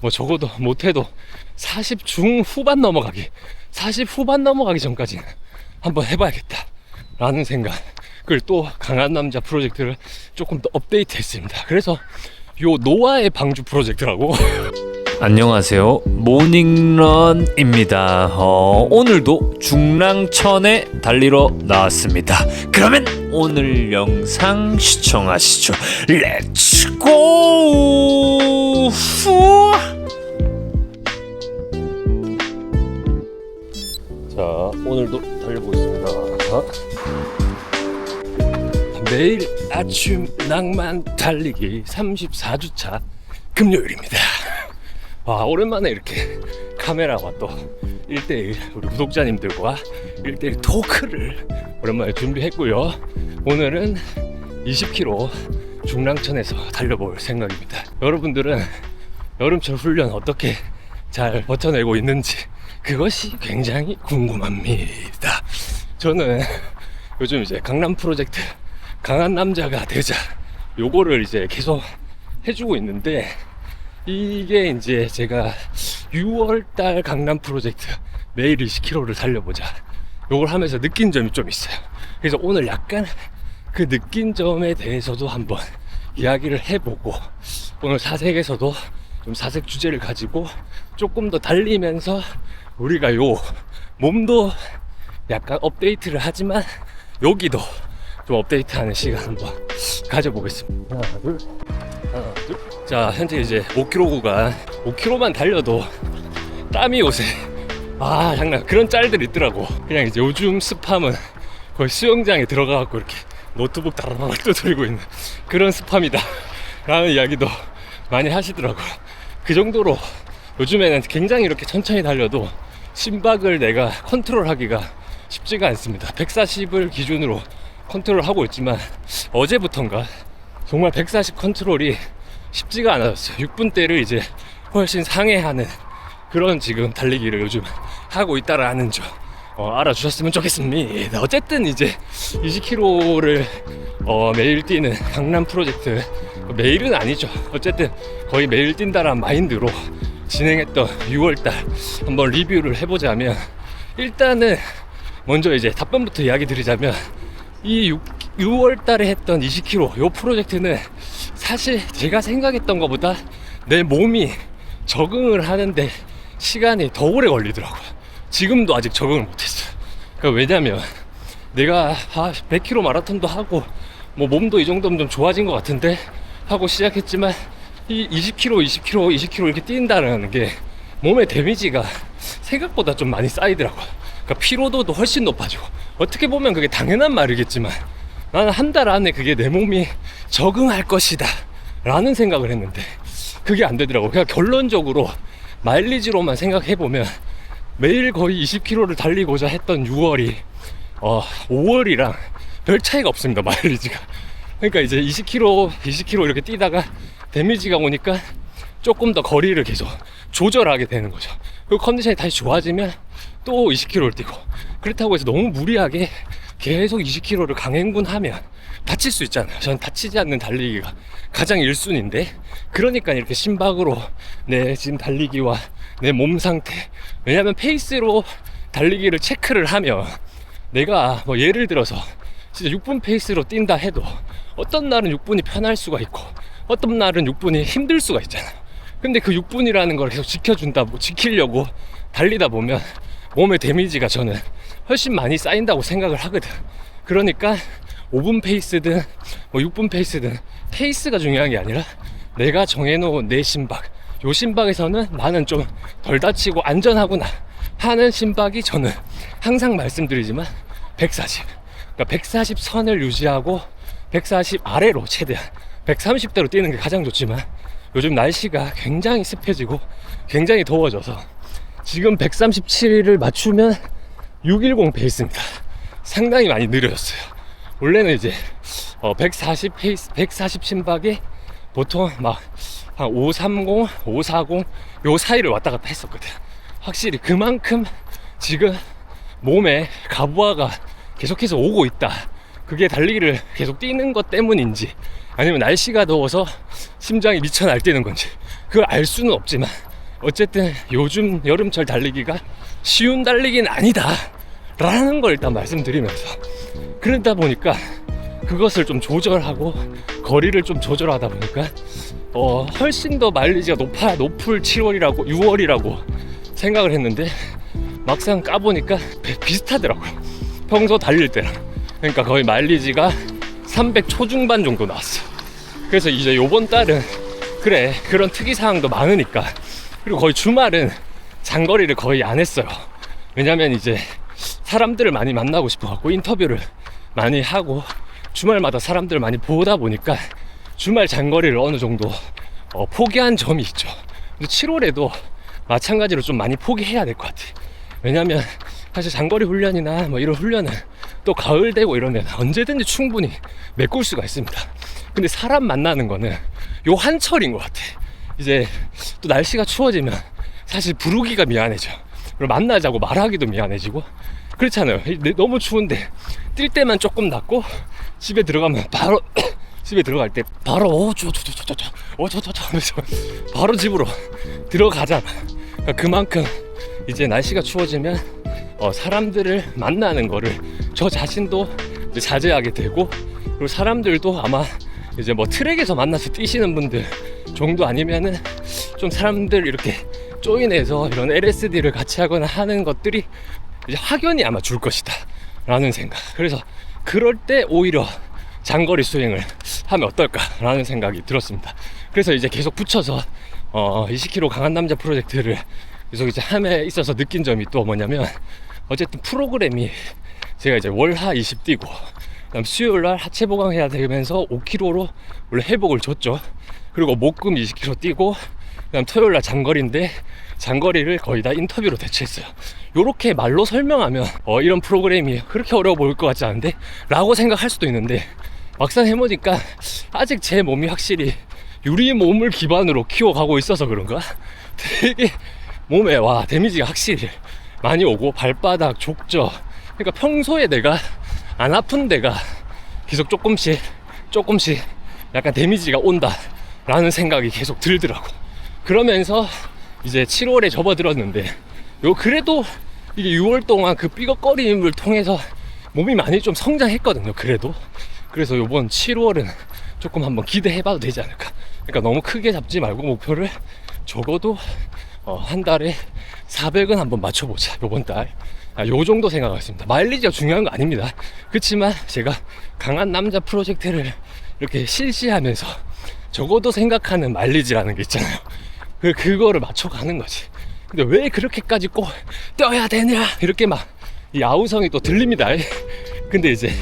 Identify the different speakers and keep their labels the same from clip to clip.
Speaker 1: 뭐 적어도 못해도 40 중후반 넘어가기 40 후반 넘어가기 전까지는 한번 해봐야겠다 라는 생각을 또 강한 남자 프로젝트를 조금 더 업데이트 했습니다. 그래서 요 노아의 방주 프로젝트라고
Speaker 2: 안녕하세요, 모닝런입니다. 오늘도 중랑천에 달리러 나왔습니다. 그러면 오늘 영상 시청하시죠. 렛츠고!
Speaker 1: 자, 오늘도 달려보겠습니다. 매일 아침 낭만 달리기 34주차 금요일입니다. 와, 오랜만에 이렇게 카메라와 또 1대1 우리 구독자님들과 1대1 토크를 오랜만에 준비했고요. 오늘은 20km 중랑천에서 달려볼 생각입니다. 여러분들은 여름철 훈련 어떻게 잘 버텨내고 있는지 그것이 굉장히 궁금합니다. 저는 요즘 이제 강남 프로젝트 강한 남자가 되자 요거를 이제 계속 해주고 있는데, 이게 이제 제가 6월달 강남 프로젝트 매일 20km를 달려보자 요걸 하면서 느낀 점이 좀 있어요. 그래서 오늘 약간 그 느낀 점에 대해서도 한번 이야기를 해보고, 오늘 사색에서도 좀 사색 주제를 가지고 조금 더 달리면서 우리가 요 몸도 약간 업데이트를 하지만 여기도 좀 업데이트하는 시간 한번 가져보겠습니다. 하나 둘. 자, 현재 이제 5km 구간 5km만 달려도 땀이 요새 장난 그런 짤들이 있더라고. 그냥 이제 요즘 스팜은 거의 수영장에 들어가갖고 이렇게 노트북 다라락 두드리고 있는 그런 스팜이다 라는 이야기도 많이 하시더라고요. 그 정도로 요즘에는 굉장히 이렇게 천천히 달려도 심박을 내가 컨트롤하기가 쉽지가 않습니다. 140을 기준으로 컨트롤하고 있지만 어제부턴가 정말 140 컨트롤이 쉽지가 않아졌어요. 6분대를 이제 훨씬 상회하는 그런 지금 달리기를 요즘 하고 있다라는 점 알아주셨으면 좋겠습니다. 어쨌든 이제 20km를 매일 뛰는 강남 프로젝트, 매일은 아니죠. 어쨌든 거의 매일 뛴다란 마인드로 진행했던 6월달 한번 리뷰를 해보자면, 일단은 먼저 이제 답변부터 이야기 드리자면, 이 6월달에 했던 20km 요 프로젝트는 사실 제가 생각했던 것보다 내 몸이 적응을 하는데 시간이 더 오래 걸리더라고요. 지금도 아직 적응을 못했어요. 그러니까 왜냐면 내가 100km 마라톤도 하고 뭐 몸도 이 정도면 좀 좋아진 것 같은데 하고 시작했지만, 이 20km 이렇게 뛴다는 게 몸의 데미지가 생각보다 좀 많이 쌓이더라고요. 그러니까 피로도도 훨씬 높아지고, 어떻게 보면 그게 당연한 말이겠지만 나는 한 달 안에 그게 내 몸이 적응할 것이다 라는 생각을 했는데 그게 안 되더라고. 그냥 결론적으로 마일리지로만 생각해보면 매일 거의 20km를 달리고자 했던 6월이 5월이랑 별 차이가 없습니다, 마일리지가. 그러니까 이제 20km 이렇게 뛰다가 데미지가 오니까 조금 더 거리를 계속 조절하게 되는 거죠. 그 컨디션이 다시 좋아지면 또 20km를 뛰고, 그렇다고 해서 너무 무리하게 계속 20km를 강행군하면 다칠 수 있잖아요. 저는 다치지 않는 달리기가 가장 1순위인데, 그러니까 이렇게 심박으로 내 지금 달리기와 내 몸 상태, 왜냐면 페이스로 달리기를 체크를 하면 내가 뭐 예를 들어서 진짜 6분 페이스로 뛴다 해도 어떤 날은 6분이 편할 수가 있고 어떤 날은 6분이 힘들 수가 있잖아요. 근데 그 6분이라는 걸 계속 지키려고 달리다 보면 몸의 데미지가 저는 훨씬 많이 쌓인다고 생각을 하거든. 그러니까 5분 페이스든 뭐 6분 페이스든 페이스가 중요한 게 아니라 내가 정해놓은 내 심박, 요 심박에서는 나는 좀 덜 다치고 안전하구나 하는 심박이 저는 항상 말씀드리지만 140, 그러니까 140 선을 유지하고 140 아래로 최대한 130대로 뛰는 게 가장 좋지만, 요즘 날씨가 굉장히 습해지고 굉장히 더워져서 지금 137을 맞추면 610 페이스입니다. 상당히 많이 느려졌어요. 원래는 이제 140 페이스, 140 심박에 보통 막 한 530, 540 요 사이를 왔다 갔다 했었거든. 확실히 그만큼 지금 몸에 가부하가 계속해서 오고 있다. 그게 달리기를 계속 뛰는 것 때문인지 아니면 날씨가 더워서 심장이 미쳐 날뛰는 건지 그걸 알 수는 없지만, 어쨌든 요즘 여름철 달리기가 쉬운 달리기는 아니다 라는 걸 일단 말씀드리면서, 그러다 보니까 그것을 좀 조절하고 거리를 좀 조절하다 보니까 훨씬 더 마일리지가 높을 7월이라고 6월이라고 생각을 했는데 막상 까보니까 비슷하더라고요. 평소 달릴 때랑. 그러니까 거의 마일리지가 300 초중반 정도 나왔어요. 그래서 이제 요번 달은 그래, 그런 특이사항도 많으니까, 그리고 거의 주말은 장거리를 거의 안 했어요. 왜냐면 이제 사람들을 많이 만나고 싶어갖고 인터뷰를 많이 하고 주말마다 사람들을 많이 보다 보니까 주말 장거리를 어느 정도 포기한 점이 있죠. 근데 7월에도 마찬가지로 좀 많이 포기해야 될 것 같아요. 왜냐면 사실 장거리 훈련이나 뭐 이런 훈련은 또 가을 되고 이러면 언제든지 충분히 메꿀 수가 있습니다. 근데 사람 만나는 거는 요 한철인 것 같아. 이제 또 날씨가 추워지면 사실 부르기가 미안해져. 그리고 만나자고 말하기도 미안해지고 그렇잖아요. 너무 추운데 뛸 때만 조금 낫고 집에 들어가면 바로 집에 들어갈 때 바로 하면서 바로 집으로 들어가잖아. 그러니까 그만큼 이제 날씨가 추워지면 사람들을 만나는 거를 저 자신도 이제 자제하게 되고, 그리고 사람들도 아마 이제 뭐 트랙에서 만나서 뛰시는 분들 정도 아니면은 좀 사람들 이렇게 조인해서 이런 LSD를 같이 하거나 하는 것들이 이제 확연히 아마 줄 것이다 라는 생각. 그래서 그럴 때 오히려 장거리 수행을 하면 어떨까라는 생각이 들었습니다. 그래서 이제 계속 붙여서 20km 강한 남자 프로젝트를 계속 이제 함에 있어서 느낀 점이 또 뭐냐면, 어쨌든 프로그램이 제가 이제 월하 20 뛰고 그다음 수요일날 하체 보강해야 되면서 5km로 원래 회복을 줬죠. 그리고 목금 20km 뛰고 그다음 토요일날 장거리인데 장거리를 거의 다 인터뷰로 대체했어요. 요렇게 말로 설명하면 이런 프로그램이 그렇게 어려워 보일 것 같지 않은데 라고 생각할 수도 있는데, 막상 해보니까 아직 제 몸이 확실히 유리 몸을 기반으로 키워가고 있어서 그런가 되게 몸에 데미지가 확실히 많이 오고, 발바닥, 족저, 그러니까 평소에 내가 안 아픈 데가 계속 조금씩 약간 데미지가 온다 라는 생각이 계속 들더라고. 그러면서 이제 7월에 접어들었는데 그래도 이게 6월 동안 그 삐걱거림을 통해서 몸이 많이 좀 성장했거든요. 그래서 요번 7월은 조금 한번 기대해봐도 되지 않을까. 그러니까 너무 크게 잡지 말고 목표를 적어도 한 달에 400은 한번 맞춰보자. 요번 달 요 정도 생각하겠습니다. 마일리지가 중요한 거 아닙니다. 그렇지만 제가 강한 남자 프로젝트를 이렇게 실시하면서 적어도 생각하는 마일리지라는 게 있잖아요. 그거를 맞춰가는 거지. 근데 왜 그렇게까지 꼭 떠야 되냐 이렇게 막 이 아우성이 또 들립니다. 근데 이제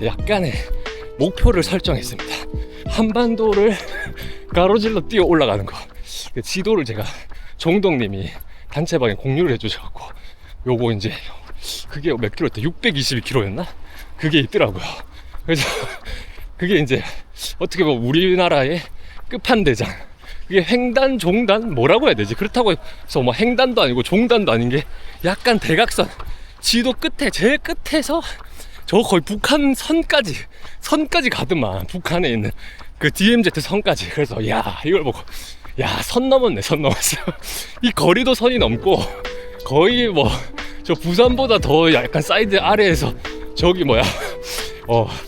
Speaker 1: 약간의 목표를 설정했습니다. 한반도를 가로질러 뛰어 올라가는 거. 지도를 제가 종동님이 단체방에 공유를 해주셔갖고 요거 이제 그게 몇 킬로였대? 622km였나? 그게 있더라고요. 그래서 그게 이제 어떻게 보면 우리나라의 끝판대장, 그게 횡단, 종단 뭐라고 해야 되지? 그렇다고 해서 뭐 횡단도 아니고 종단도 아닌 게 약간 대각선, 지도 끝에 제일 끝에서 저 거의 북한 선까지 가더만. 북한에 있는 그 DMZ 선까지. 그래서 이걸 보고 선 넘었네. 선 넘었어. 이 거리도 선이 넘고 거의 뭐 저 부산보다 더 약간 사이드 아래에서 저기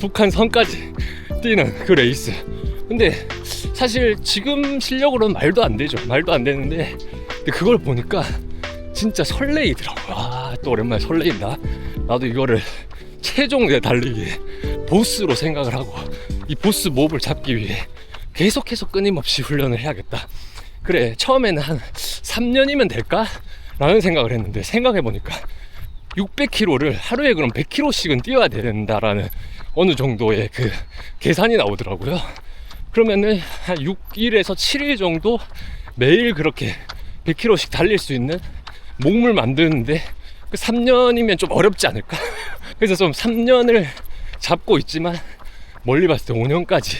Speaker 1: 북한 선까지 뛰는 그 레이스. 근데 사실 지금 실력으로는 말도 안 되죠. 말도 안 되는데 근데 그걸 보니까 진짜 설레이더라고요. 또 오랜만에 설레인다. 나도 이거를 최종 내 달리기 보스로 생각을 하고 이 보스 몹을 잡기 위해 계속해서 끊임없이 훈련을 해야겠다. 그래, 처음에는 한 3년이면 될까? 라는 생각을 했는데 생각해보니까 600km를 하루에 그럼 100km씩은 뛰어야 된다라는 어느 정도의 그 계산이 나오더라고요. 그러면은 한 6일에서 7일 정도 매일 그렇게 100km씩 달릴 수 있는 몸을 만드는데 그 3년이면 좀 어렵지 않을까? 그래서 좀 3년을 잡고 있지만 멀리 봤을 때 5년까지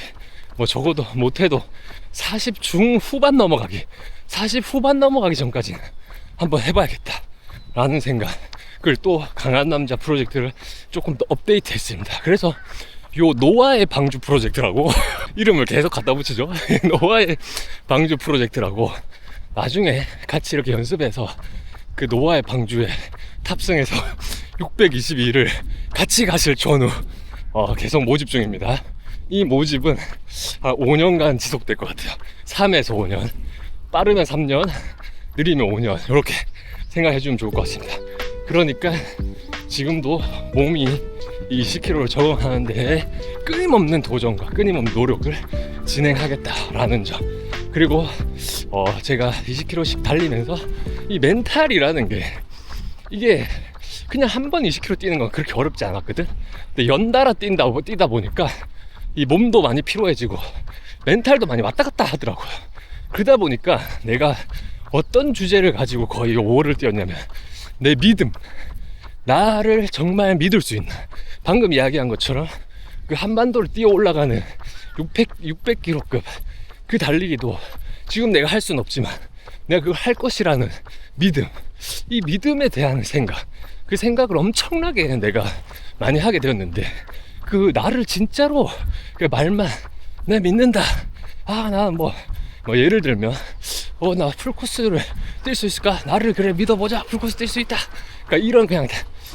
Speaker 1: 뭐 적어도 못해도 40 중후반 넘어가기 40 후반 넘어가기 전까지는 한번 해봐야겠다 라는 생각을 또 강한 남자 프로젝트를 조금 더 업데이트 했습니다. 그래서 요 노아의 방주 프로젝트라고 이름을 계속 갖다 붙이죠. 노아의 방주 프로젝트라고 나중에 같이 이렇게 연습해서 그 노아의 방주에 탑승해서 622를 같이 가실 전후 계속 모집 중입니다. 이 모집은 5년간 지속될 것 같아요. 3에서 5년, 빠르면 3년, 느리면 5년, 이렇게 생각해주면 좋을 것 같습니다. 그러니까 지금도 몸이 이 20km를 적응하는 데 끊임없는 도전과 끊임없는 노력을 진행하겠다라는 점, 그리고 제가 20km씩 달리면서 이 멘탈이라는 게, 이게 그냥 한 번 20km 뛰는 건 그렇게 어렵지 않았거든. 근데 연달아 뛰다 보니까 이 몸도 많이 피로해지고 멘탈도 많이 왔다 갔다 하더라고요. 그러다 보니까 내가 어떤 주제를 가지고 거의 5월을 뛰었냐면, 내 믿음, 나를 정말 믿을 수 있는, 방금 이야기한 것처럼 그 한반도를 뛰어 올라가는 600km급 그 달리기도 지금 내가 할 수는 없지만 내가 그걸 할 것이라는 믿음, 이 믿음에 대한 생각, 그 생각을 엄청나게 내가 많이 하게 되었는데, 그 나를 진짜로 그 말만 내가 믿는다, 나는 뭐 예를 들면 나 풀코스를 뛸 수 있을까, 나를 그래 믿어보자, 풀코스 뛸 수 있다, 그러니까 이런 그냥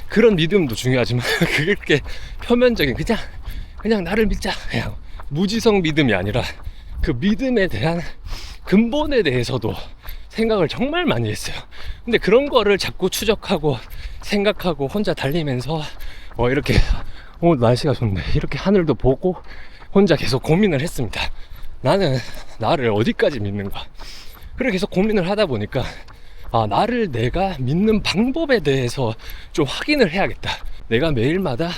Speaker 1: 그런 믿음도 중요하지만 그게 그렇게 표면적인 그냥 나를 믿자, 그냥 무지성 믿음이 아니라 그 믿음에 대한 근본에 대해서도 생각을 정말 많이 했어요. 근데 그런 거를 자꾸 추적하고 생각하고 혼자 달리면서 이렇게 날씨가 좋네, 이렇게 하늘도 보고 혼자 계속 고민을 했습니다. 나는 나를 어디까지 믿는가. 그래 계속 고민을 하다 보니까 나를 내가 믿는 방법에 대해서 좀 확인을 해야겠다. 내가 매일마다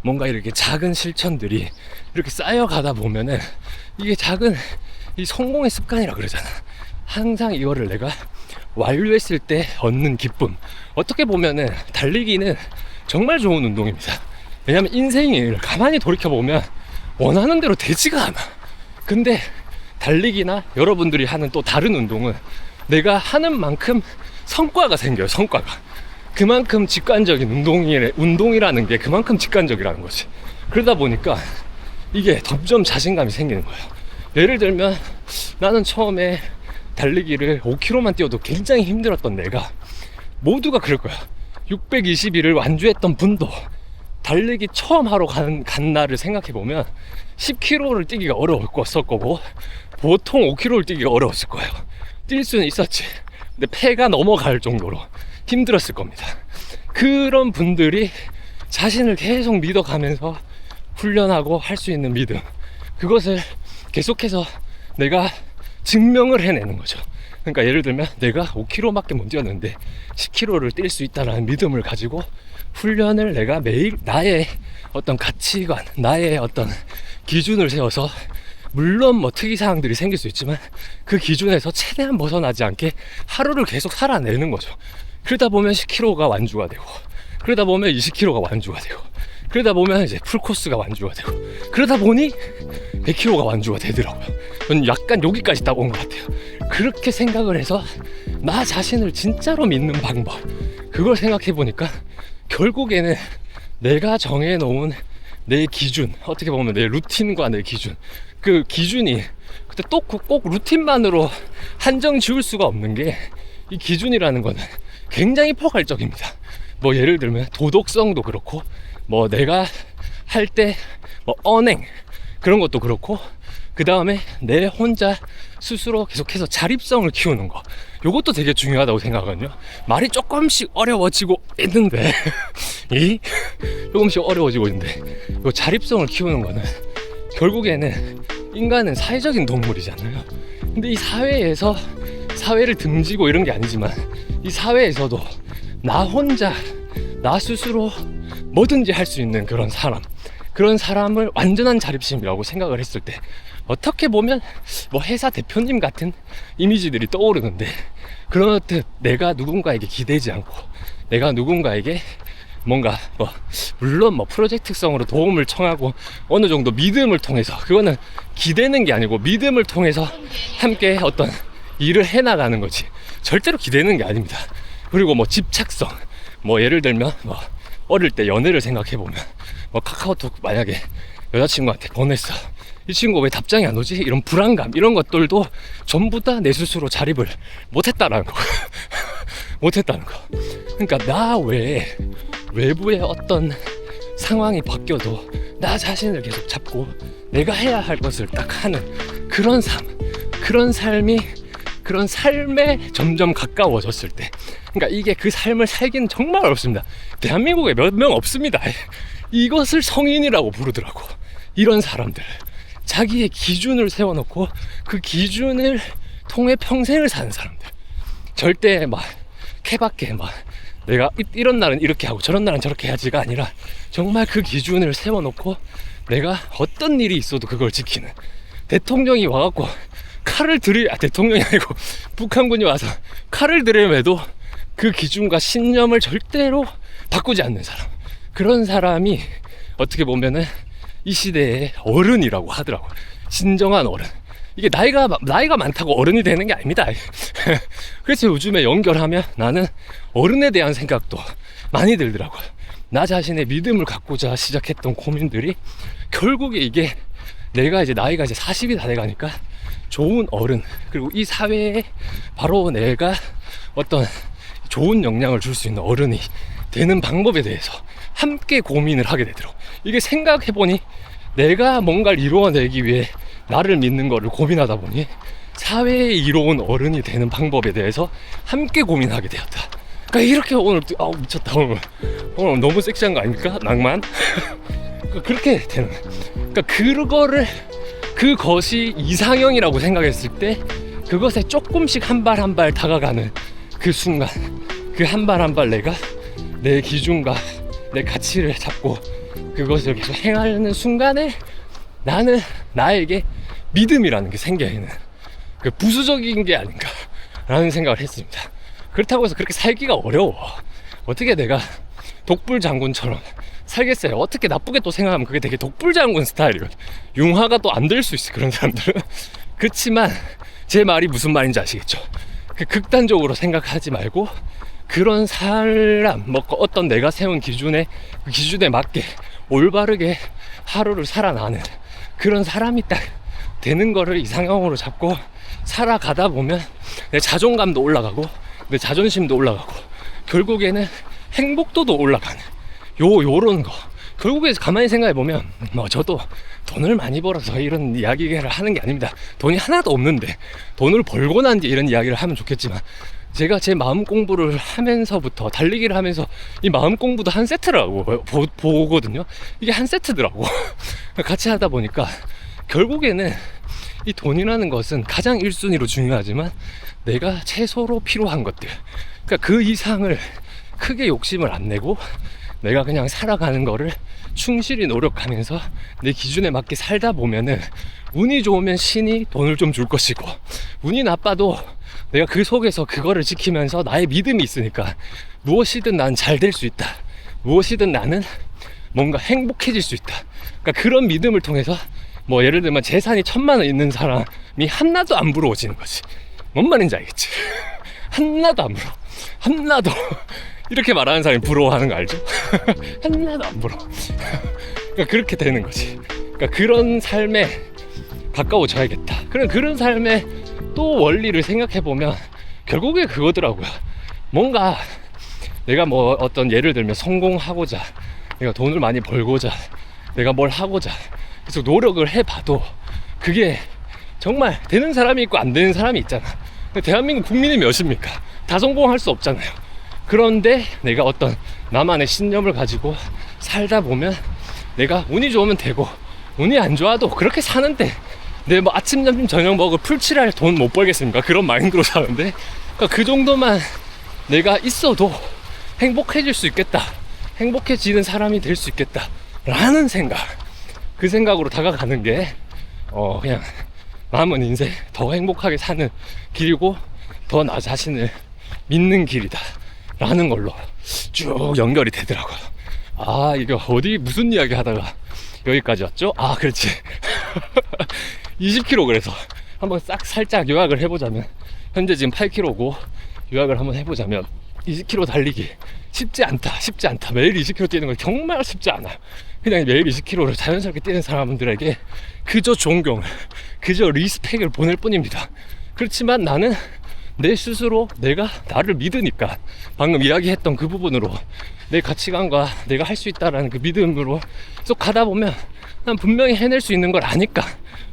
Speaker 1: 뭔가 이렇게 작은 실천들이 이렇게 쌓여가다 보면은 이게 작은 이 성공의 습관이라 그러잖아. 항상 이거를 내가 완료했을 때 얻는 기쁨. 어떻게 보면은 달리기는 정말 좋은 운동입니다. 왜냐면 인생을 가만히 돌이켜보면 원하는 대로 되지가 않아. 근데 달리기나 여러분들이 하는 또 다른 운동은 내가 하는 만큼 성과가 생겨요. 성과가. 그만큼 직관적인 운동이라는 게 그만큼 직관적이라는 거지. 그러다 보니까 이게 점점 자신감이 생기는 거예요. 예를 들면 나는 처음에 달리기를 5km만 뛰어도 굉장히 힘들었던 내가, 모두가 그럴 거야. 621을 완주했던 분도 달리기 처음 하러 간 날을 생각해보면 10km를 뛰기가 어려웠을 거고 보통 5km를 뛰기가 어려웠을 거예요. 뛸 수는 있었지. 근데 폐가 넘어갈 정도로 힘들었을 겁니다. 그런 분들이 자신을 계속 믿어가면서 훈련하고 할 수 있는 믿음, 그것을 계속해서 내가 증명을 해내는 거죠. 그러니까 예를 들면 내가 5km밖에 못 뛰었는데 10km를 뛸 수 있다는 믿음을 가지고 훈련을 내가 매일 나의 어떤 가치관, 나의 어떤 기준을 세워서, 물론 뭐 특이사항들이 생길 수 있지만 그 기준에서 최대한 벗어나지 않게 하루를 계속 살아내는 거죠. 그러다 보면 10km가 완주가 되고, 그러다 보면 20km가 완주가 되고, 그러다 보면 이제 풀코스가 완주가 되고, 그러다 보니 100km가 완주가 되더라고요. 저는 약간 여기까지 딱 온 것 같아요. 그렇게 생각을 해서 나 자신을 진짜로 믿는 방법, 그걸 생각해 보니까 결국에는 내가 정해놓은 내 기준, 어떻게 보면 내 루틴과 내 기준, 그 기준이 근데 또 꼭 루틴만으로 한정 지을 수가 없는 게, 이 기준이라는 거는 굉장히 포괄적입니다. 뭐 예를 들면 도덕성도 그렇고, 뭐 내가 할 때 뭐 언행 그런 것도 그렇고, 그 다음에 내 혼자 스스로 계속해서 자립성을 키우는 거, 요것도 되게 중요하다고 생각하거든요. 말이 조금씩 어려워지고 있는데 조금씩 어려워지고 있는데, 요 자립성을 키우는 거는 결국에는 인간은 사회적인 동물이잖아요. 근데 이 사회에서 사회를 등지고 이런 게 아니지만, 이 사회에서도 나 혼자 나 스스로 뭐든지 할 수 있는 그런 사람을 완전한 자립심이라고 생각을 했을 때, 어떻게 보면 뭐 회사 대표님 같은 이미지들이 떠오르는데, 그렇듯 내가 누군가에게 기대지 않고, 내가 누군가에게 뭔가 물론 뭐 프로젝트성으로 도움을 청하고 어느 정도 믿음을 통해서, 그거는 기대는 게 아니고 믿음을 통해서 함께 어떤 일을 해나가는 거지, 절대로 기대는 게 아닙니다. 그리고 뭐 집착성, 뭐 예를 들면 뭐 어릴 때 연애를 생각해보면, 뭐 카카오톡 만약에 여자친구한테 보냈어. 이 친구가 왜 답장이 안 오지? 이런 불안감, 이런 것들도 전부 다 내 스스로 자립을 못했다라는 거. 못했다는 거. 그러니까 나 외에 외부의 어떤 상황이 바뀌어도 나 자신을 계속 잡고 내가 해야 할 것을 딱 하는 그런 삶, 그런 삶이, 그런 삶에 점점 가까워졌을 때, 그러니까 이게 그 삶을 살기는 정말 어렵습니다. 대한민국에 몇 명 없습니다. 이것을 성인이라고 부르더라고. 이런 사람들, 자기의 기준을 세워놓고 그 기준을 통해 평생을 사는 사람들. 절대 막 케바케 막 내가 이런 날은 이렇게 하고 저런 날은 저렇게 해야지가 아니라 정말 그 기준을 세워놓고 내가 어떤 일이 있어도 그걸 지키는. 대통령이 와갖고 칼을 대통령이 아니고 북한군이 와서 칼을 들이매도 그 기준과 신념을 절대로 바꾸지 않는 사람. 그런 사람이 어떻게 보면은 이 시대의 어른이라고 하더라고. 진정한 어른. 이게 나이가 많다고 어른이 되는 게 아닙니다. 그래서 요즘에 연결하면 나는 어른에 대한 생각도 많이 들더라고요. 나 자신의 믿음을 갖고자 시작했던 고민들이 결국에 이게 내가 이제 나이가 이제 40이 다 돼가니까 좋은 어른, 그리고 이 사회에 바로 내가 어떤 좋은 영향을 줄 수 있는 어른이 되는 방법에 대해서 함께 고민을 하게 되더라고. 이게 생각해보니 내가 뭔가를 이루어내기 위해 나를 믿는 거를 고민하다 보니 사회에 이로운 어른이 되는 방법에 대해서 함께 고민하게 되었다. 그러니까 이렇게 오늘 미쳤다. 오늘 너무 섹시한 거 아닙니까? 낭만. 그렇게 되는. 그러니까 그것이 이상형이라고 생각했을 때 그것에 조금씩 한 발 한 발 다가가는 그 순간, 그 한 발 한 발 내가 내 기준과 내 가치를 잡고 그것을 계속 행하는 순간에 나는 나에게 믿음이라는 게 생겨있는, 그 부수적인 게 아닌가라는 생각을 했습니다. 그렇다고 해서 그렇게 살기가 어려워. 어떻게 내가 독불장군처럼 살겠어요? 어떻게 나쁘게 또 생각하면 그게 되게 독불장군 스타일이거든. 융화가 또 안 될 수 있어, 그런 사람들은. 그렇지만 제 말이 무슨 말인지 아시겠죠? 극단적으로 생각하지 말고 그런 사람, 어떤 내가 세운 기준에, 그 기준에 맞게 올바르게 하루를 살아나는 그런 사람이 딱 되는 거를 이상형으로 잡고 살아가다 보면 내 자존감도 올라가고 내 자존심도 올라가고 결국에는 행복도도 올라가는 요런 거. 결국에 가만히 생각해 보면 저도 돈을 많이 벌어서 이런 이야기를 하는 게 아닙니다. 돈이 하나도 없는데 돈을 벌고 난 뒤에 이런 이야기를 하면 좋겠지만, 제가 제 마음 공부를 하면서부터 달리기를 하면서 이 마음 공부도 한 세트라고 보거든요. 이게 한 세트더라고. 같이 하다 보니까 결국에는 이 돈이라는 것은 가장 1순위로 중요하지만 내가 최소로 필요한 것들, 그러니까 그 이상을 크게 욕심을 안 내고 내가 그냥 살아가는 거를 충실히 노력하면서 내 기준에 맞게 살다 보면은 운이 좋으면 신이 돈을 좀 줄 것이고, 운이 나빠도 내가 그 속에서 그거를 지키면서 나의 믿음이 있으니까 무엇이든 난 잘 될 수 있다, 무엇이든 나는 뭔가 행복해질 수 있다. 그러니까 그런 믿음을 통해서 예를 들면 재산이 1000만 원 있는 사람이 하나도 안 부러워지는 거지. 뭔 말인지 알겠지? 하나도 안 부러워. 하나도. 이렇게 말하는 사람이 부러워하는 거 알죠? 하나도 안 부러워. 그러니까 그렇게 되는 거지. 그러니까 그런 삶에 가까워져야겠다. 그런 삶의 또 원리를 생각해보면 결국에 그거더라고요. 뭔가 내가 어떤 예를 들면 성공하고자, 내가 돈을 많이 벌고자, 내가 뭘 하고자 계속 노력을 해봐도 그게 정말 되는 사람이 있고 안 되는 사람이 있잖아. 근데 대한민국 국민이 몇입니까? 다 성공할 수 없잖아요. 그런데 내가 어떤 나만의 신념을 가지고 살다 보면 내가 운이 좋으면 되고 운이 안 좋아도 그렇게 사는데 내 아침 점심 저녁 먹을 풀칠할 돈 못 벌겠습니까? 그런 마인드로 사는데, 그러니까 그 정도만 내가 있어도 행복해질 수 있겠다, 행복해지는 사람이 될 수 있겠다 라는 생각, 그 생각으로 다가가는 게 그냥 남은 인생 더 행복하게 사는 길이고 더 나 자신을 믿는 길이다 라는 걸로 쭉 연결이 되더라고요. 이거 어디 무슨 이야기 하다가 여기까지 왔죠? 그렇지. 20kg. 그래서 한번 살짝 요약을 해보자면 현재 지금 8kg고 요약을 한번 해보자면 20km 달리기 쉽지 않다. 매일 20km 뛰는 건 정말 쉽지 않아. 그냥 매일 20km를 자연스럽게 뛰는 사람들에게 그저 존경, 그저 리스펙을 보낼 뿐입니다. 그렇지만 나는 내 스스로 내가 나를 믿으니까 방금 이야기했던 그 부분으로 내 가치관과 내가 할 수 있다라는 그 믿음으로 쏙 가다 보면 난 분명히 해낼 수 있는 걸 아니까.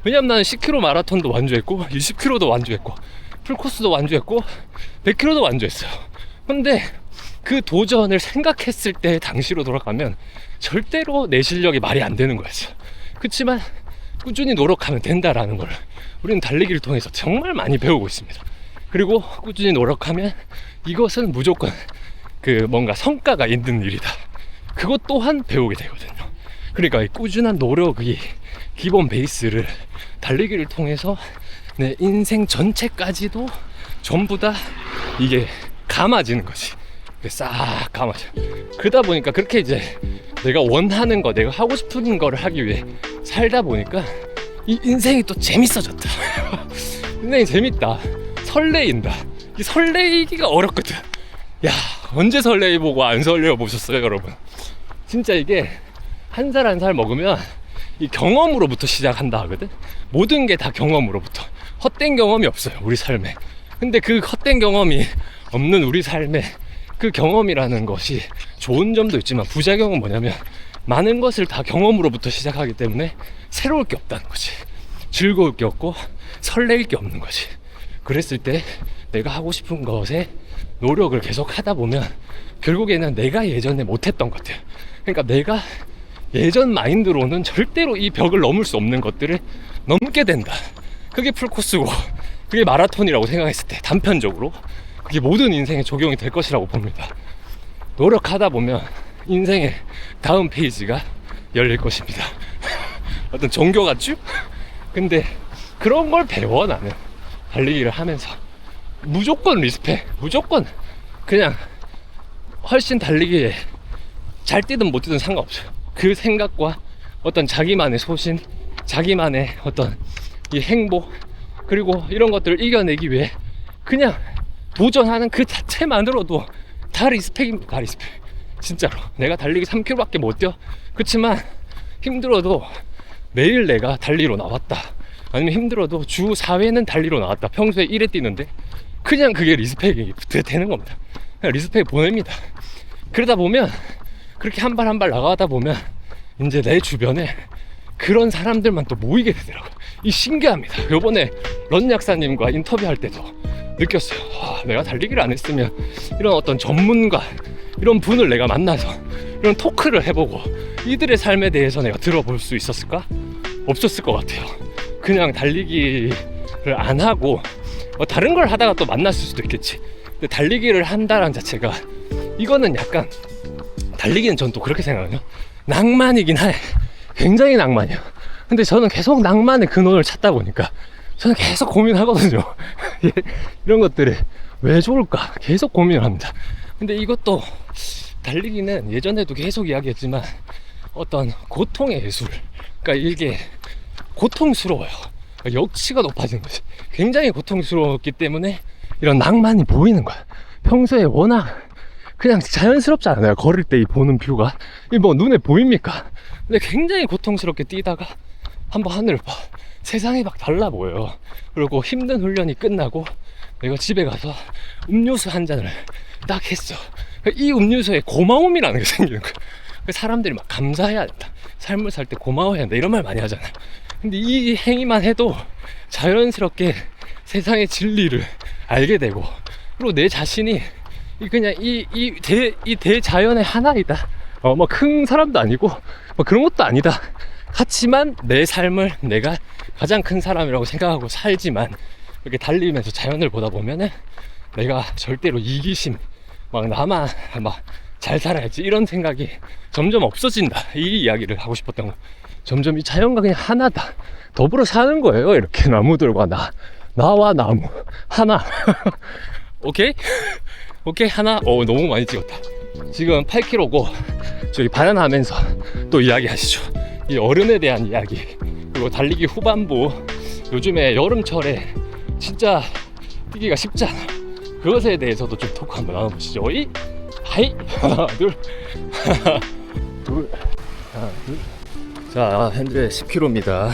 Speaker 1: 왜냐면 나는 10km 마라톤도 완주했고 20km도 완주했고 풀코스도 완주했고 100km도 완주했어요. 근데 그 도전을 생각했을 때 당시로 돌아가면 절대로 내 실력이 말이 안 되는 거였어. 그렇지만 꾸준히 노력하면 된다라는 걸 우리는 달리기를 통해서 정말 많이 배우고 있습니다. 그리고 꾸준히 노력하면 이것은 무조건 그 뭔가 성과가 있는 일이다. 그것 또한 배우게 되거든요. 그러니까 이 꾸준한 노력이 기본 베이스를 달리기를 통해서 내 인생 전체까지도 전부 다 이게 감아지는 거지. 싹 감아져. 그러다 보니까 그렇게 이제 내가 원하는 거, 내가 하고 싶은 거를 하기 위해 살다 보니까 이 인생이 또 재밌어졌다. 인생이 재밌다. 설레인다. 이 설레이기가 어렵거든. 야, 언제 설레이보고 안 설레어보셨어요, 여러분? 진짜 이게 한 살 한 살 먹으면 이 경험으로부터 시작한다 하거든. 모든 게 다 경험으로부터. 헛된 경험이 없어요, 우리 삶에. 근데 그 헛된 경험이 없는 우리 삶에 그 경험이라는 것이 좋은 점도 있지만 부작용은 뭐냐면 많은 것을 다 경험으로부터 시작하기 때문에 새로울 게 없다는 거지. 즐거울 게 없고 설레일 게 없는 거지. 그랬을 때 내가 하고 싶은 것에 노력을 계속 하다 보면 결국에는 내가 예전에 못했던 것들, 그러니까 내가 예전 마인드로는 절대로 이 벽을 넘을 수 없는 것들을 넘게 된다. 그게 풀코스고 그게 마라톤이라고 생각했을 때 단편적으로 그게 모든 인생에 적용이 될 것이라고 봅니다. 노력하다 보면 인생의 다음 페이지가 열릴 것입니다. 어떤 종교 같죠? 근데 그런 걸 배워. 나는 달리기를 하면서 무조건 리스펙, 무조건 그냥 훨씬 달리기에 잘 뛰든 못 뛰든 상관없어요. 그 생각과 어떤 자기만의 소신, 자기만의 어떤 이 행복, 그리고 이런 것들을 이겨내기 위해 그냥 도전하는 그 자체만으로도 다 리스펙입니다. 다 리스펙. 진짜로 내가 달리기 3km밖에 못 뛰어. 그렇지만 힘들어도 매일 내가 달리러 나왔다, 아니면 힘들어도 주 4회는 달리러 나왔다, 평소에 1회 뛰는데 그냥 그게 리스펙이 되는 겁니다. 그냥 리스펙 보냅니다. 그러다 보면 그렇게 한 발 한 발 나가다 보면 이제 내 주변에 그런 사람들만 또 모이게 되더라고요. 이 신기합니다. 요번에 런 약사님과 인터뷰할 때도 느꼈어요. 와, 내가 달리기를 안 했으면 이런 어떤 전문가, 이런 분을 내가 만나서 이런 토크를 해보고 이들의 삶에 대해서 내가 들어볼 수 있었을까? 없었을 것 같아요. 그냥 달리기를 안 하고 다른 걸 하다가 또 만났을 수도 있겠지. 근데 달리기를 한다는 자체가 이거는 약간, 달리기는 전 또 그렇게 생각해요. 낭만이긴 해. 굉장히 낭만이야. 근데 저는 계속 낭만의 근원을 찾다 보니까 저는 계속 고민하거든요. 이런 것들이 왜 좋을까 계속 고민을 합니다. 근데 이것도 달리기는 예전에도 계속 이야기했지만 어떤 고통의 예술, 그러니까 이게 고통스러워요. 그러니까 역치가 높아지는 거지. 굉장히 고통스러웠기 때문에 이런 낭만이 보이는 거야. 평소에 워낙 그냥 자연스럽잖아요. 걸을 때 이 보는 뷰가 이 뭐 눈에 보입니까? 근데 굉장히 고통스럽게 뛰다가 한번 하늘을 봐. 세상이 막 달라 보여요. 그리고 힘든 훈련이 끝나고 내가 집에 가서 음료수 한 잔을 딱 했어. 이 음료수에 고마움이라는 게 생기는 거야. 사람들이 막 감사해야 된다, 삶을 살 때 고마워해야 된다, 이런 말 많이 하잖아요. 근데 이 행위만 해도 자연스럽게 세상의 진리를 알게 되고, 그리고 내 자신이 그냥 이 대자연의 하나이다. 뭐 큰 사람도 아니고 뭐 그런 것도 아니다. 하지만 내 삶을 내가 가장 큰 사람이라고 생각하고 살지만 이렇게 달리면서 자연을 보다 보면은 내가 절대로 이기심, 막 나만 막 잘 살아야지 이런 생각이 점점 없어진다. 이 이야기를 하고 싶었던 거. 점점 이 자연과 그냥 하나다. 더불어 사는 거예요. 이렇게 나무들과 나와 나무 하나. 오케이? 오케이, 하나. 너무 많이 찍었다. 지금 8km고 저희 바나나 하면서 또 이야기 하시죠. 이 어른에 대한 이야기, 그리고 달리기 후반부, 요즘에 여름철에 진짜 뛰기가 쉽지 않아. 그것에 대해서도 좀 토크 한번 나눠보시죠. 이 하이 하나 둘 하나 둘 하나 둘. 자, 현재 10km입니다.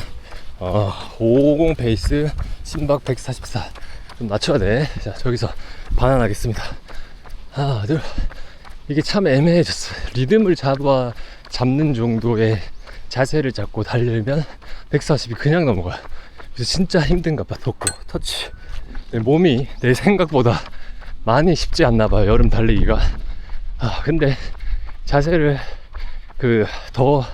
Speaker 1: 550 페이스, 심박 144. 좀 낮춰야 돼. 자, 저기서 반환하겠습니다. 하나 둘. 이게 참 애매해졌어요. 리듬을 잡는 정도의 자세를 잡고 달리면 140이 그냥 넘어가요. 그래서 진짜 힘든가 봐. 덥고 터치. 내 몸이 내 생각보다 많이 쉽지 않나 봐요, 여름 달리기가. 근데 자세를 더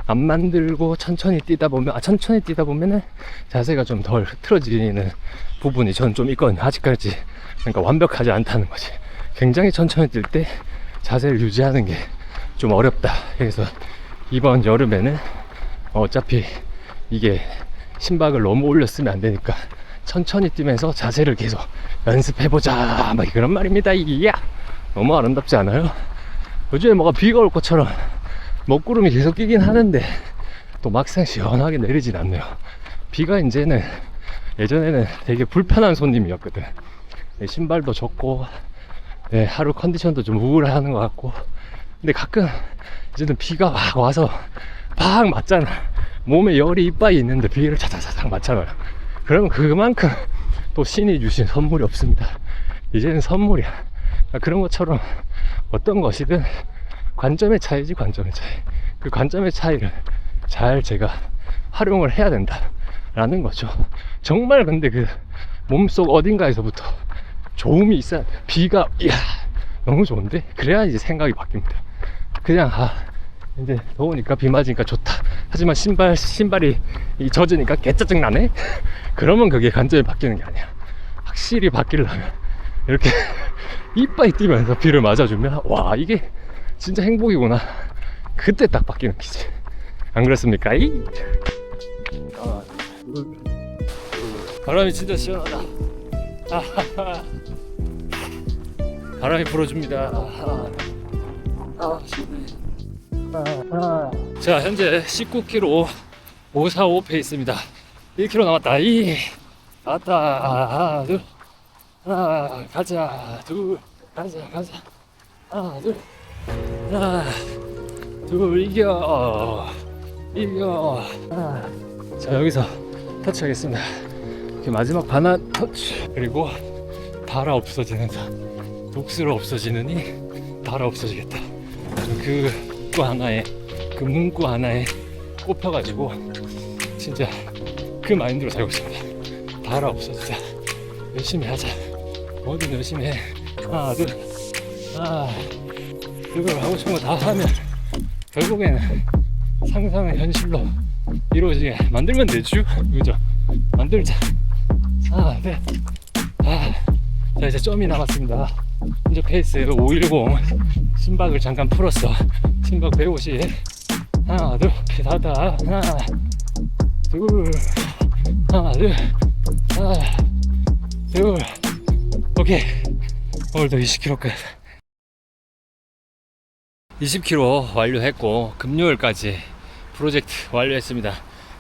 Speaker 1: 안 만들고 천천히 뛰다 보면은 자세가 좀 덜 흐트러지는 부분이 전 좀 있거든요. 아직까지. 그러니까 완벽하지 않다는 거지. 굉장히 천천히 뛸 때 자세를 유지하는 게 좀 어렵다. 그래서 이번 여름에는 어차피 이게 심박을 너무 올렸으면 안 되니까 천천히 뛰면서 자세를 계속 연습해보자, 막 그런 말입니다. 이야, 너무 아름답지 않아요? 요즘에 뭐가 비가 올 것처럼 먹구름이 계속 끼긴 하는데 또 막상 시원하게 내리진 않네요. 비가 이제는, 예전에는 되게 불편한 손님이었거든. 신발도 젖고 하루 컨디션도 좀 우울해하는 것 같고. 근데 가끔 이제는 비가 막 와서 팍 맞잖아. 몸에 열이 이빠이 있는데 비를 차차차차 맞잖아요. 그러면 그만큼 또 신이 주신 선물이 없습니다. 이제는 선물이야. 그런 것처럼 어떤 것이든 관점의 차이지, 관점의 차이. 그 관점의 차이를 잘 제가 활용을 해야 된다라는 거죠. 정말 근데 그 몸속 어딘가에서부터 좋음이 있어야 돼요. 비가, 이야, 너무 좋은데? 그래야 이제 생각이 바뀝니다. 그냥, 이제 더우니까 비 맞으니까 좋다. 하지만 신발이 젖으니까 개짜증 나네? 그러면 그게 관점이 바뀌는 게 아니야. 확실히 바뀌려면 이렇게 이빠이 뛰면서 비를 맞아주면, 와, 이게 진짜 행복이구나. 그때 딱 바뀌는 기지. 안 그렇습니까? 바람이 진짜 시원하다. 바람이 불어줍니다. 자, 현재 19km 545 페이스입니다. 1km 남았다. 나왔다. 하나 둘, 하나 가자. 둘 가자. 하나 둘, 하나 둘, 이겨. 자, 여기서 터치하겠습니다. 이렇게 마지막 반환 터치. 그리고 달아 없어지는 녹슬어 없어지느니 달아 없어지겠다. 그 문구 하나에 꼽혀가지고 진짜 그 마인드로 살고 있습니다. 달아 없어지자. 열심히 하자. 뭐든 열심히 해. 하나 둘 하고 싶은 거 다 하면 결국에는 상상은 현실로 이루어지게 만들면 되죠. 그죠? 만들자. 하나 둘. 자, 이제 점이 남았습니다. 현재 페이스 510. 심박을 잠깐 풀었어. 심박 150. 하나 둘. 닫아. 하나 둘. 하나 둘. 오케이. 오늘도 20km 끝. 20km 완료했고 금요일까지 프로젝트 완료했습니다.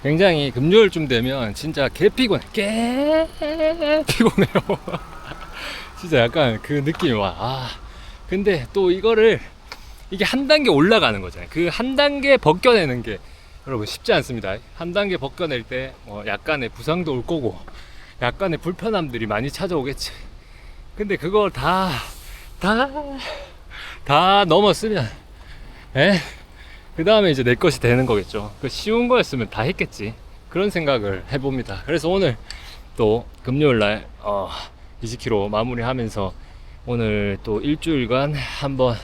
Speaker 1: 굉장히 금요일쯤 되면 진짜 개 피곤해요. 진짜 약간 그 느낌이 와. 근데 또 이게 한 단계 올라가는 거잖아요. 그 한 단계 벗겨내는 게 여러분 쉽지 않습니다. 한 단계 벗겨낼 때 약간의 부상도 올 거고 약간의 불편함들이 많이 찾아오겠지. 근데 그걸 다 넘었으면 그 다음에 이제 내 것이 되는 거겠죠. 그 쉬운 거였으면 다 했겠지. 그런 생각을 해봅니다. 그래서 오늘 또 금요일날 20km 마무리하면서 오늘 또 일주일간 한번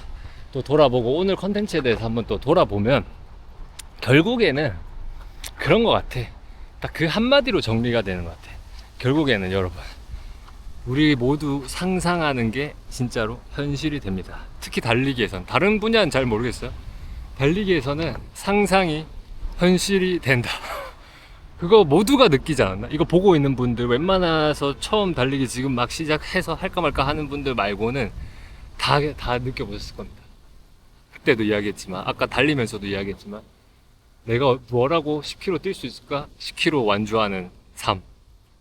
Speaker 1: 또 돌아보고 오늘 컨텐츠에 대해서 한번 또 돌아보면 결국에는 그런 것 같아. 딱 그 한마디로 정리가 되는 것 같아. 결국에는 여러분, 우리 모두 상상하는 게 진짜로 현실이 됩니다. 특히 달리기에선. 다른 분야는 잘 모르겠어요. 달리기에서는 상상이 현실이 된다. 그거 모두가 느끼지 않았나? 이거 보고 있는 분들, 웬만해서 처음 달리기 지금 막 시작해서 할까 말까 하는 분들 말고는 다 느껴보셨을 겁니다. 그때도 이야기했지만, 아까 달리면서도 이야기했지만, 내가 뭐라고 10km 뛸 수 있을까? 10km 완주하는 삶.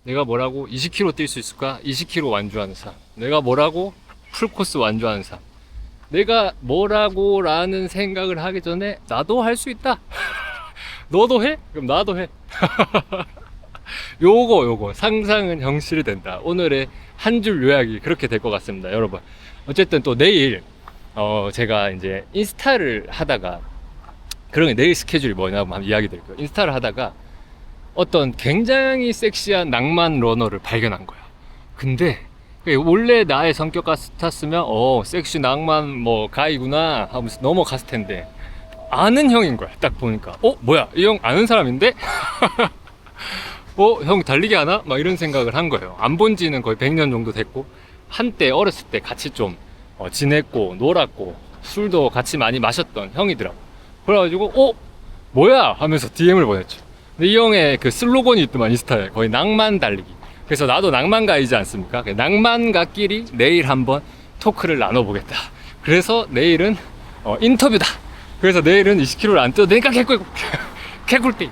Speaker 1: 내가 뭐라고 20km 뛸 수 있을까? 20km 완주하는 사람. 내가 뭐라고 풀코스 완주하는 사람. 내가 뭐라고 라는 생각을 하기 전에 나도 할 수 있다. 너도 해? 그럼 나도 해. 요거 상상은 현실이 된다. 오늘의 한 줄 요약이 그렇게 될 것 같습니다, 여러분. 어쨌든 또 내일 제가 이제 인스타를 하다가 그러면 내일 스케줄이 뭐냐고 한번 이야기 드릴게요. 인스타를 하다가 어떤 굉장히 섹시한 낭만 러너를 발견한 거야. 근데 원래 나의 성격 같았으면 섹시 낭만 뭐 가이구나 하면서 넘어갔을 텐데 아는 형인 거야. 딱 보니까 뭐야 이 형 아는 사람인데? 형 달리기 하나? 막 이런 생각을 한 거예요. 안 본 지는 거의 100년 정도 됐고 한때 어렸을 때 같이 좀 지냈고 놀았고 술도 같이 많이 마셨던 형이더라고. 그래가지고 뭐야 하면서 DM을 보냈죠. 근데 이 형의 그 슬로건이 있더만 인스타에 거의 낭만 달리기. 그래서 나도 낭만가이지 않습니까? 낭만가끼리 내일 한번 토크를 나눠보겠다. 그래서 내일은 인터뷰다. 그래서 내일은 20km를 안 뛰어도 되니까 개꿀띠.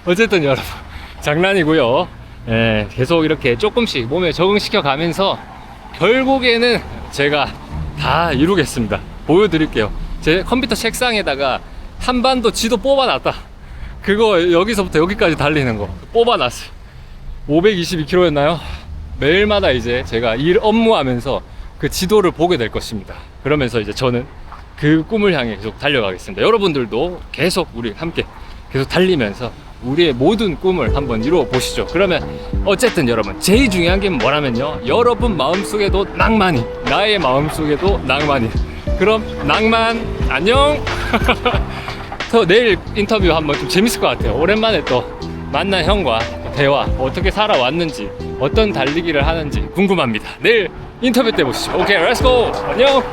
Speaker 1: 어쨌든 여러분 장난이고요. 계속 이렇게 조금씩 몸에 적응시켜 가면서 결국에는 제가 다 이루겠습니다. 보여드릴게요. 제 컴퓨터 책상에다가 한반도 지도 뽑아놨다. 그거 여기서부터 여기까지 달리는 거 뽑아놨어요. 522km였나요? 매일마다 이제 제가 일 업무하면서 그 지도를 보게 될 것입니다. 그러면서 이제 저는 그 꿈을 향해 계속 달려가겠습니다. 여러분들도 계속 우리 함께 계속 달리면서 우리의 모든 꿈을 한번 이루어 보시죠. 그러면 어쨌든 여러분 제일 중요한 게 뭐라면요, 여러분 마음속에도 낭만이, 나의 마음속에도 낭만이. 그럼 낭만 안녕. 또 내일 인터뷰 한번 좀 재밌을 것 같아요. 오랜만에 또 만난 형과 대화, 어떻게 살아왔는지, 어떤 달리기를 하는지 궁금합니다. 내일 인터뷰 때 보시죠. 오케이, 렛츠고. 안녕.